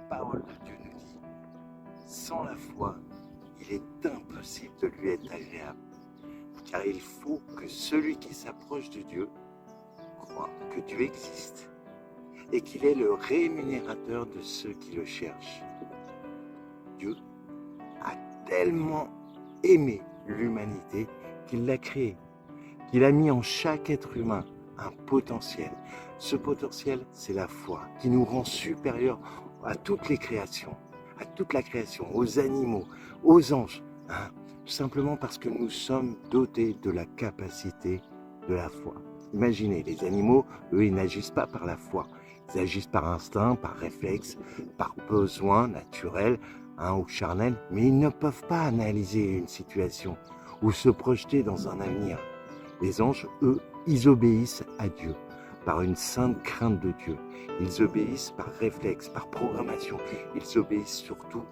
parole de Dieu nous dit, sans la foi, il est impossible de lui être agréable. Car il faut que celui qui s'approche de Dieu croit que Dieu existe et qu'il est le rémunérateur de ceux qui le cherchent. Dieu a tellement aimé l'humanité qu'il l'a créée, qu'il a mis en chaque être humain un potentiel. Ce potentiel, c'est la foi qui nous rend supérieurs à toutes les créations, à toute la création, aux animaux, aux anges, hein, tout simplement parce que nous sommes dotés de la capacité de la foi. Imaginez, les animaux, eux, ils n'agissent pas par la foi. Ils agissent par instinct, par réflexe, par besoin naturel, hein, ou charnel, mais ils ne peuvent pas analyser une situation ou se projeter dans un avenir. Les anges, eux, ils obéissent à Dieu par une sainte crainte de Dieu. Ils obéissent par réflexe, par programmation. Ils obéissent surtout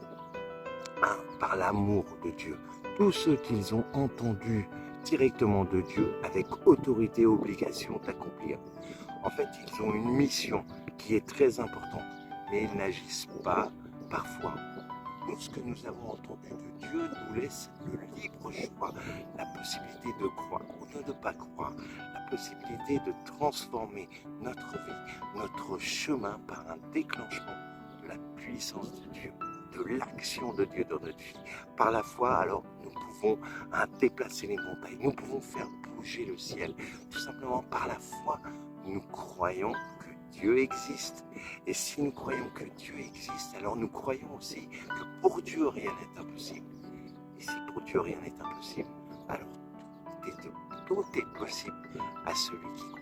par l'amour de Dieu. Tout ce qu'ils ont entendu directement de Dieu avec autorité et obligation d'accomplir. En fait, ils ont une mission qui est très importante, mais ils n'agissent pas parfois. Tout ce que nous avons entendu de Dieu nous laisse le libre choix, la possibilité de croire ou de ne pas croire, la possibilité de transformer notre vie, notre chemin par un déclenchement de la puissance de Dieu, de l'action de Dieu dans notre vie. Par la foi, alors, nous pouvons déplacer les montagnes, nous pouvons faire bouger le ciel. Tout simplement par la foi, nous croyons que Dieu existe. Et si nous croyons que Dieu existe, alors nous croyons aussi que pour Dieu, rien n'est impossible. Et si pour Dieu, rien n'est impossible, alors tout est possible à celui qui croit.